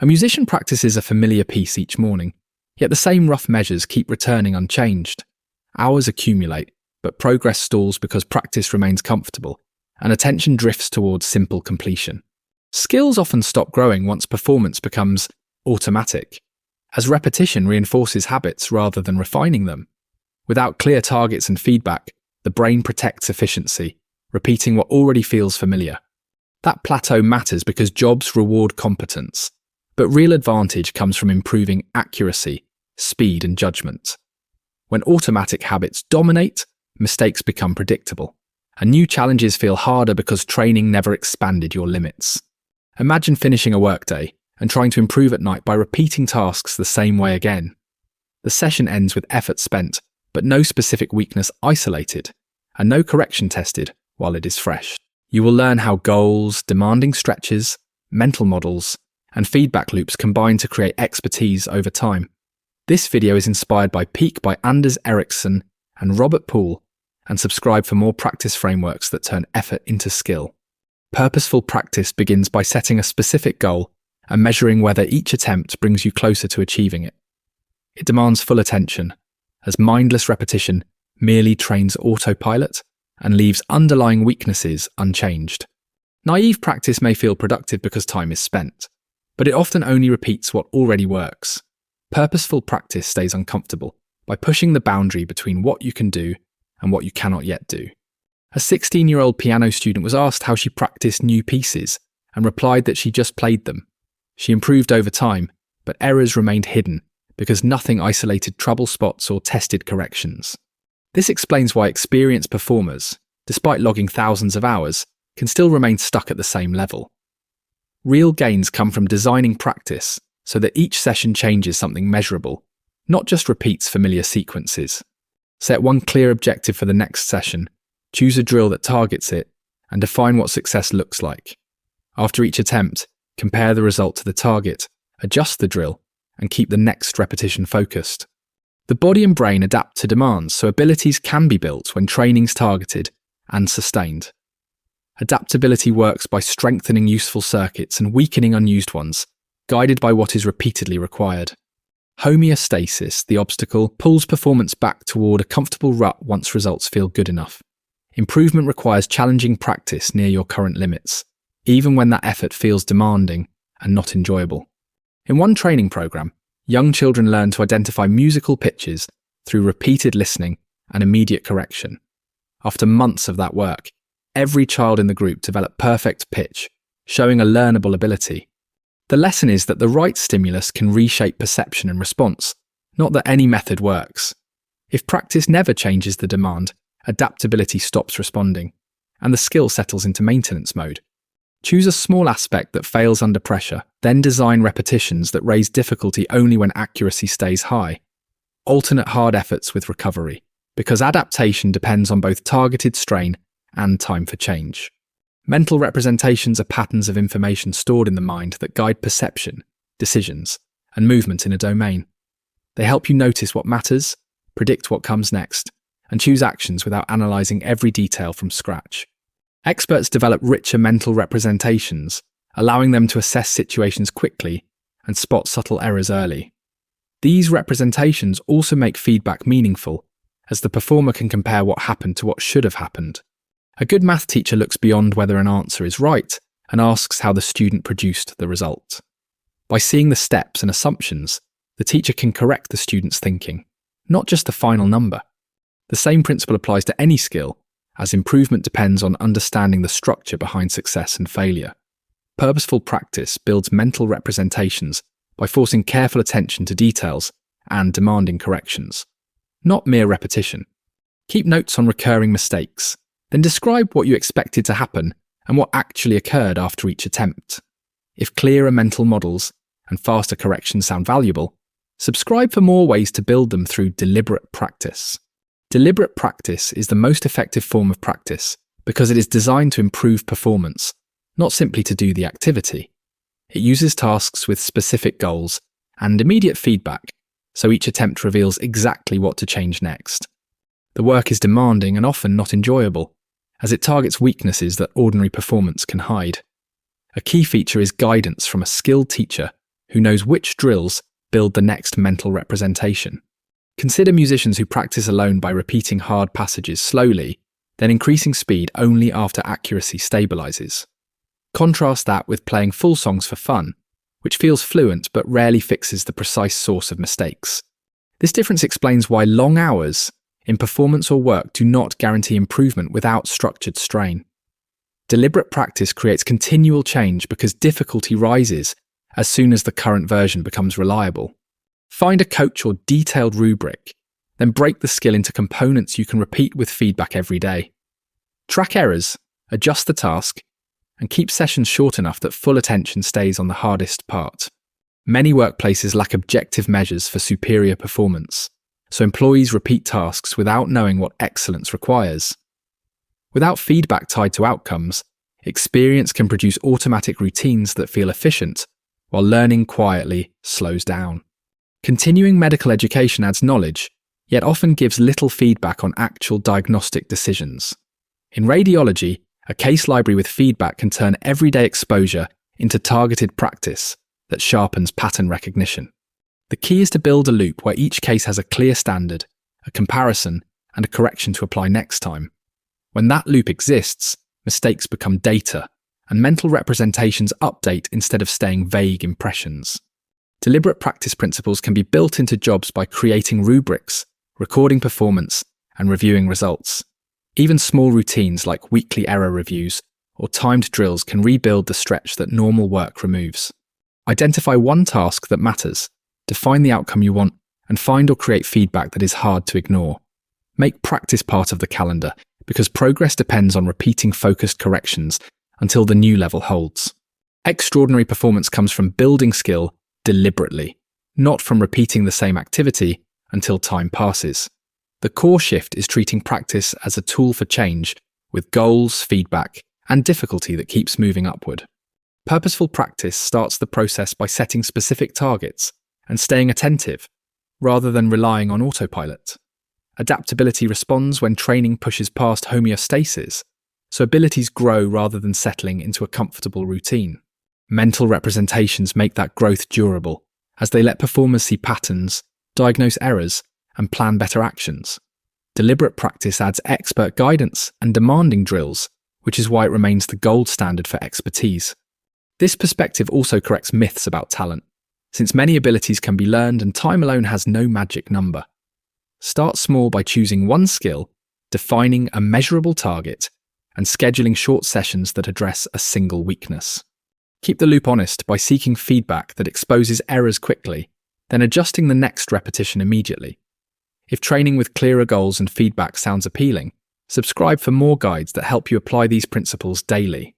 A musician practices a familiar piece each morning, yet the same rough measures keep returning unchanged. Hours accumulate, but progress stalls because practice remains comfortable, and attention drifts towards simple completion. Skills often stop growing once performance becomes automatic, as repetition reinforces habits rather than refining them. Without clear targets and feedback, the brain protects efficiency, repeating what already feels familiar. That plateau matters because jobs reward competence, but real advantage comes from improving accuracy, speed, and judgment. When automatic habits dominate, mistakes become predictable, and new challenges feel harder because training never expanded your limits. Imagine finishing a workday and trying to improve at night by repeating tasks the same way again. The session ends with effort spent, but no specific weakness isolated, and no correction tested while it is fresh. You will learn how goals, demanding stretches, mental models, and feedback loops combine to create expertise over time. This video is inspired by Peak by Anders Ericsson and Robert Poole, and subscribe for more practice frameworks that turn effort into skill. Purposeful practice begins by setting a specific goal and measuring whether each attempt brings you closer to achieving it. It demands full attention, as mindless repetition merely trains autopilot and leaves underlying weaknesses unchanged. Naive practice may feel productive because time is spent, but it often only repeats what already works. Purposeful practice stays uncomfortable by pushing the boundary between what you can do and what you cannot yet do. A 16-year-old piano student was asked how she practiced new pieces and replied that she just played them. She improved over time, but errors remained hidden because nothing isolated trouble spots or tested corrections. This explains why experienced performers, despite logging thousands of hours, can still remain stuck at the same level. Real gains come from designing practice so that each session changes something measurable, not just repeats familiar sequences. Set one clear objective for the next session, choose a drill that targets it, and define what success looks like. After each attempt, compare the result to the target, adjust the drill, and keep the next repetition focused. The body and brain adapt to demands, so abilities can be built when training's targeted and sustained. Adaptability works by strengthening useful circuits and weakening unused ones, guided by what is repeatedly required. Homeostasis, the obstacle, pulls performance back toward a comfortable rut once results feel good enough. Improvement requires challenging practice near your current limits, even when that effort feels demanding and not enjoyable. In one training program, young children learn to identify musical pitches through repeated listening and immediate correction. After months of that work, every child in the group developed perfect pitch, showing a learnable ability. The lesson is that the right stimulus can reshape perception and response, not that any method works. If practice never changes the demand, adaptability stops responding, and the skill settles into maintenance mode. Choose a small aspect that fails under pressure, then design repetitions that raise difficulty only when accuracy stays high. Alternate hard efforts with recovery, because adaptation depends on both targeted strain and time for change. Mental representations are patterns of information stored in the mind that guide perception, decisions, and movement in a domain. They help you notice what matters, predict what comes next, and choose actions without analysing every detail from scratch. Experts develop richer mental representations, allowing them to assess situations quickly and spot subtle errors early. These representations also make feedback meaningful, as the performer can compare what happened to what should have happened. A good math teacher looks beyond whether an answer is right and asks how the student produced the result. By seeing the steps and assumptions, the teacher can correct the student's thinking, not just the final number. The same principle applies to any skill, as improvement depends on understanding the structure behind success and failure. Purposeful practice builds mental representations by forcing careful attention to details and demanding corrections, not mere repetition. Keep notes on recurring mistakes, then describe what you expected to happen and what actually occurred after each attempt. If clearer mental models and faster corrections sound valuable, subscribe for more ways to build them through deliberate practice. Deliberate practice is the most effective form of practice because it is designed to improve performance, not simply to do the activity. It uses tasks with specific goals and immediate feedback, so each attempt reveals exactly what to change next. The work is demanding and often not enjoyable, as it targets weaknesses that ordinary performance can hide. A key feature is guidance from a skilled teacher who knows which drills build the next mental representation. Consider musicians who practice alone by repeating hard passages slowly, then increasing speed only after accuracy stabilizes. Contrast that with playing full songs for fun, which feels fluent but rarely fixes the precise source of mistakes. This difference explains why long hours in performance or work do not guarantee improvement without structured strain. Deliberate practice creates continual change because difficulty rises as soon as the current version becomes reliable. Find a coach or detailed rubric, then break the skill into components you can repeat with feedback every day. Track errors, adjust the task, and keep sessions short enough that full attention stays on the hardest part. Many workplaces lack objective measures for superior performance, so employees repeat tasks without knowing what excellence requires. Without feedback tied to outcomes, experience can produce automatic routines that feel efficient, while learning quietly slows down. Continuing medical education adds knowledge, yet often gives little feedback on actual diagnostic decisions. In radiology, a case library with feedback can turn everyday exposure into targeted practice that sharpens pattern recognition. The key is to build a loop where each case has a clear standard, a comparison, and a correction to apply next time. When that loop exists, mistakes become data, and mental representations update instead of staying vague impressions. Deliberate practice principles can be built into jobs by creating rubrics, recording performance, and reviewing results. Even small routines like weekly error reviews or timed drills can rebuild the stretch that normal work removes. Identify one task that matters, define the outcome you want, and find or create feedback that is hard to ignore. Make practice part of the calendar, because progress depends on repeating focused corrections until the new level holds. Extraordinary performance comes from building skill deliberately, not from repeating the same activity until time passes. The core shift is treating practice as a tool for change, with goals, feedback, and difficulty that keeps moving upward. Purposeful practice starts the process by setting specific targets and staying attentive, rather than relying on autopilot. Adaptability responds when training pushes past homeostasis, so abilities grow rather than settling into a comfortable routine. Mental representations make that growth durable, as they let performers see patterns, diagnose errors, and plan better actions. Deliberate practice adds expert guidance and demanding drills, which is why it remains the gold standard for expertise. This perspective also corrects myths about talent, since many abilities can be learned and time alone has no magic number. Start small by choosing one skill, defining a measurable target, and scheduling short sessions that address a single weakness. Keep the loop honest by seeking feedback that exposes errors quickly, then adjusting the next repetition immediately. If training with clearer goals and feedback sounds appealing, subscribe for more guides that help you apply these principles daily.